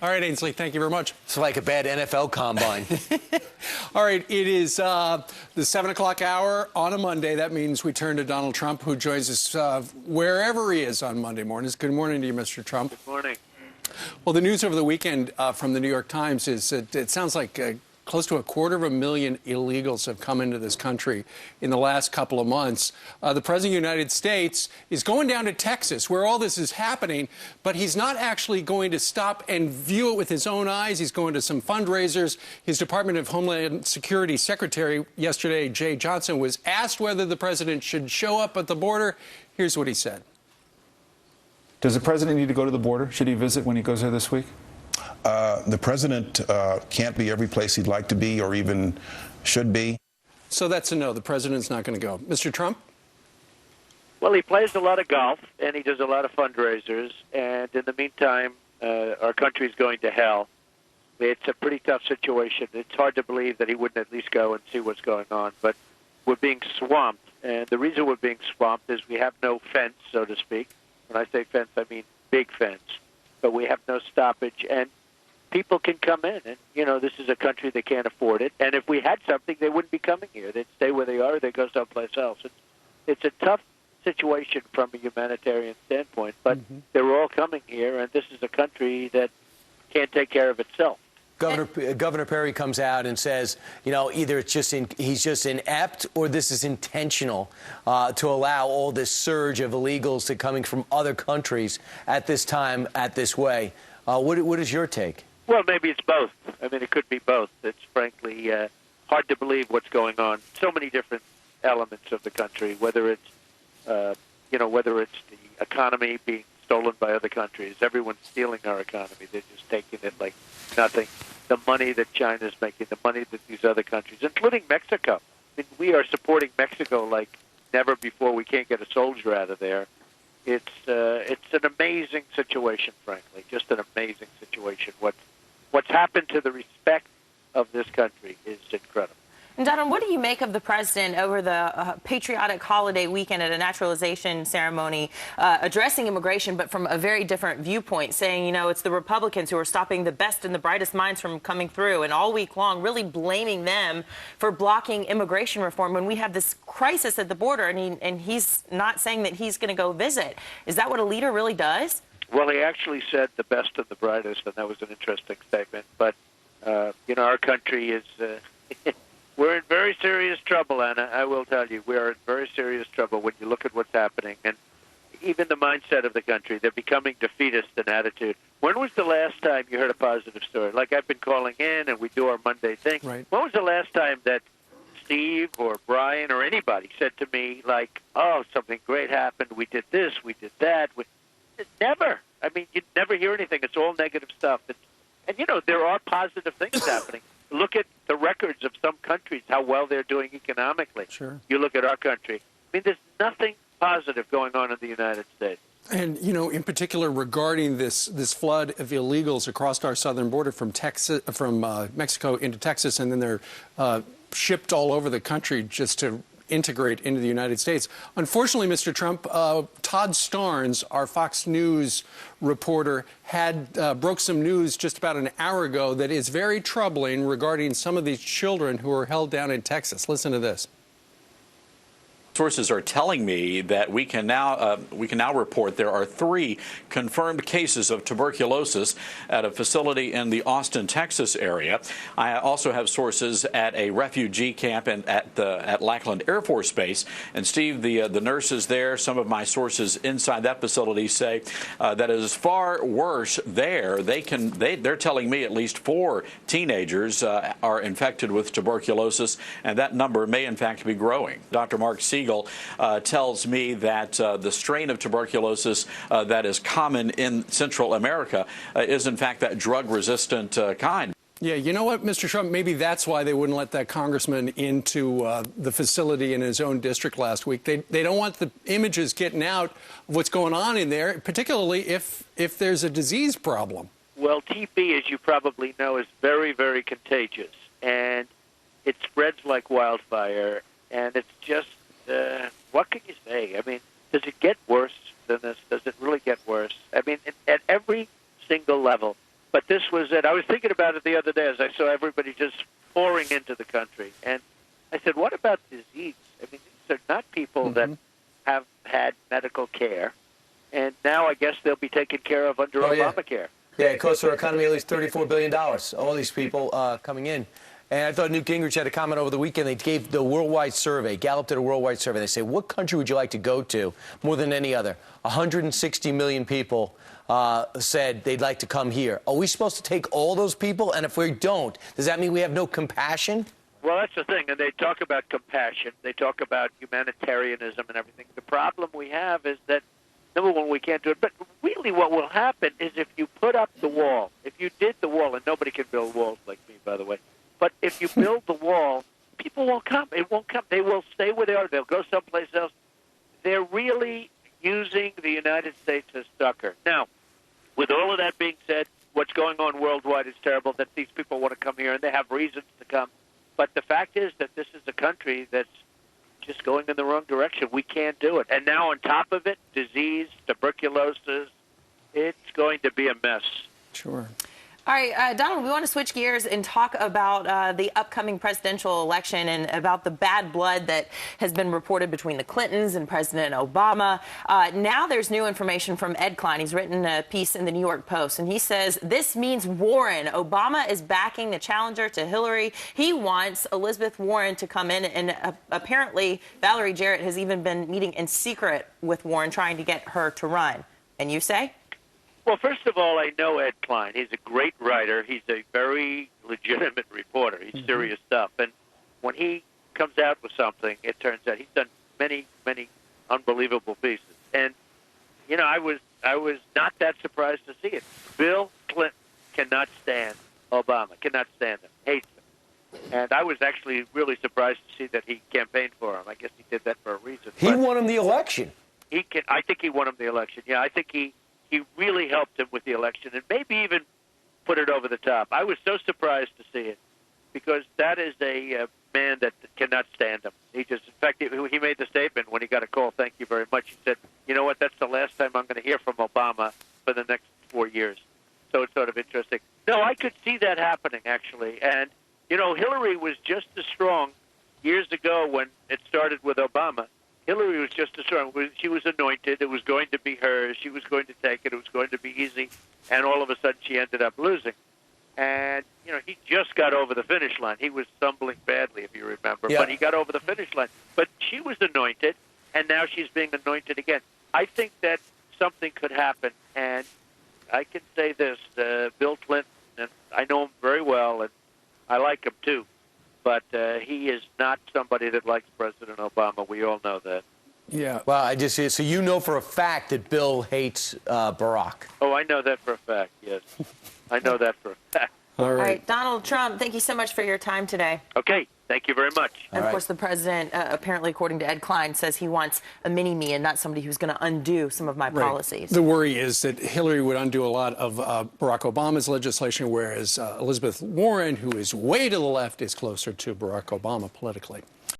All right, Ainsley, thank you very much. It's like a bad NFL combine. All right, it is the 7 o'clock hour on a Monday. That means we turn to Donald Trump, who joins us wherever he is on Monday mornings. Good morning to you, Mr. Trump. Good morning. Well, the news over the weekend from the New York Times is it sounds like close to 250,000 illegals have come into this country in the last couple of months. The President of the United States is going down to Texas, where all this is happening, but he's not actually going to stop and view it with his own eyes. He's going to some fundraisers. His Department of Homeland Security Secretary yesterday, Jay Johnson, was asked whether the president should show up at the border. Here's what he said. Does the president need to go to the border? Should he visit when he goes there this week? The president can't be every place he'd like to be or even should be. So that's a no. The president's not going to go. Mr. Trump? Well, he plays a lot of golf, and he does a lot of fundraisers. And in the meantime, our country's going to hell. It's a pretty tough situation. It's hard to believe that he wouldn't at least go and see what's going on. But we're being swamped. And the reason we're being swamped is we have no fence, so to speak. When I say fence, I mean big fence. But we have no stoppage. And people can come in, and, you know, this is a country that can't afford it. And if we had something, they wouldn't be coming here. They'd stay where they are, or they'd go someplace else. It's a tough situation from a humanitarian standpoint, but they're all coming here, and this is a country that can't take care of itself. Governor Perry comes out and says, you know, either it's just he's just inept or this is intentional to allow all this surge of illegals to coming from other countries at this time, at this way. What is your take? Well, maybe it's both. I mean, it could be both. It's frankly hard to believe what's going on. So many different elements of the country, whether it's whether it's the economy being stolen by other countries. Everyone's stealing our economy. They're just taking it like nothing. The money that China's making, the money that these other countries, including Mexico. I mean, we are supporting Mexico like never before. We can't get a soldier out of there. It's an amazing situation, frankly, just an amazing situation. What's happened to the respect of this country is incredible. And Donald, what do you make of the president over the patriotic holiday weekend at a naturalization ceremony addressing immigration, but from a very different viewpoint, saying, you know, it's the Republicans who are stopping the best and the brightest minds from coming through, and all week long really blaming them for blocking immigration reform when we have this crisis at the border, and he's not saying that he's going to go visit. Is that what a leader really does? Well, he actually said the best and the brightest, and that was an interesting statement. But, our country is... We're in very serious trouble, Anna. I will tell you, we are in very serious trouble when you look at what's happening. And even the mindset of the country, they're becoming defeatist in attitude. When was the last time you heard a positive story? Like I've been calling in and we do our Monday thing. Right. When was the last time that Steve or Brian or anybody said to me, like, oh, something great happened, we did this, we did that? Never. I mean, you never hear anything. It's all negative stuff. And, there are positive things happening. Look at the records of some countries, how well they're doing economically. Sure. You look at our country. I mean, there's nothing positive going on in the United States. And, in particular, regarding this flood of illegals across our southern border from Mexico into Texas, and then they're shipped all over the country just to integrate into the United States. Unfortunately, Mr. Trump, Todd Starnes, our Fox News reporter, broke some news just about an hour ago that is very troubling regarding some of these children who are held down in Texas. Listen to this. Sources are telling me that we can now report there are 3 confirmed cases of tuberculosis at a facility in the Austin, Texas area. I also have sources at a refugee camp and at Lackland Air Force Base. And Steve, the nurses there, some of my sources inside that facility say that it is far worse there. They're telling me at least 4 teenagers are infected with tuberculosis, and that number may in fact be growing. Dr. Mark Siegel tells me that the strain of tuberculosis that is common in Central America is, in fact, that drug-resistant kind. Yeah, you know what, Mr. Trump, maybe that's why they wouldn't let that congressman into the facility in his own district last week. They don't want the images getting out of what's going on in there, particularly if there's a disease problem. Well, TB, as you probably know, is very, very contagious, and it spreads like wildfire, and it's just what can you say? I mean, does it get worse than this? Does it really get worse? I mean, at every single level, But this was it. I was thinking about it the other day as I saw everybody just pouring into the country. And I said, what about disease? I mean, these are not people that have had medical care. And now I guess they'll be taken care of under Obamacare. Yeah, it costs our economy at least $34 billion, all these people coming in. And I thought Newt Gingrich had a comment over the weekend. They gave the worldwide survey. Gallup did a worldwide survey. They say, what country would you like to go to more than any other? 160 million people said they'd like to come here. Are we supposed to take all those people? And if we don't, does that mean we have no compassion? Well, that's the thing. And they talk about compassion. They talk about humanitarianism and everything. The problem we have is that, number one, we can't do it. But really what will happen is if you put up the wall, if you did the wall, and nobody can build walls like me, by the way, but if you build the wall, people won't come. It won't come. They will stay where they are. They'll go someplace else. They're really using the United States as sucker. Now, with all of that being said, what's going on worldwide is terrible, that these people want to come here, and they have reasons to come. But the fact is that this is a country that's just going in the wrong direction. We can't do it. And now on top of it, disease, tuberculosis, it's going to be a mess. Sure. All right, Donald, we want to switch gears and talk about the upcoming presidential election and about the bad blood that has been reported between the Clintons and President Obama. Now there's new information from Ed Klein. He's written a piece in the New York Post, and he says this means Warren. Obama is backing the challenger to Hillary. He wants Elizabeth Warren to come in, and apparently Valerie Jarrett has even been meeting in secret with Warren, trying to get her to run. And you say? Well, first of all, I know Ed Klein. He's a great writer. He's a very legitimate reporter. He's serious stuff. And when he comes out with something, it turns out he's done many, many unbelievable pieces. And, you know, I was not that surprised to see it. Bill Clinton cannot stand Obama, cannot stand him, hates him. And I was actually really surprised to see that he campaigned for him. I guess he did that for a reason. He won him the election. I think he won him the election. Yeah, I think he really helped him with the election and maybe even put it over the top. I was so surprised to see it because that is a man that cannot stand him. He just, in fact, he made the statement when he got a call, thank you very much. He said, you know what, that's the last time I'm going to hear from Obama for the next 4 years. So it's sort of interesting. No, I could see that happening, actually. And, you know, Hillary was just as strong years ago when it started with Obama. Hillary was just as strong. She was anointed. It was going to be hers. She was going to take it. It was going to be easy. And all of a sudden, she ended up losing. And, you know, he just got over the finish line. He was stumbling badly, if you remember. Yeah. But he got over the finish line. But she was anointed, and now she's being anointed again. I think that something could happen. And I can say this, Bill Clinton, and I know him very well, and I like him too. But he is not somebody that likes President Obama. We all know that. Yeah. Well, so you know for a fact that Bill hates Barack. Oh, I know that for a fact, yes. I know that for a fact. All All right. right, Donald Trump, thank you so much for your time today. Okay, thank you very much. And of course, the president, apparently, according to Ed Klein, says he wants a mini-me and not somebody who's going to undo some of my policies. The worry is that Hillary would undo a lot of Barack Obama's legislation, whereas Elizabeth Warren, who is way to the left, is closer to Barack Obama politically.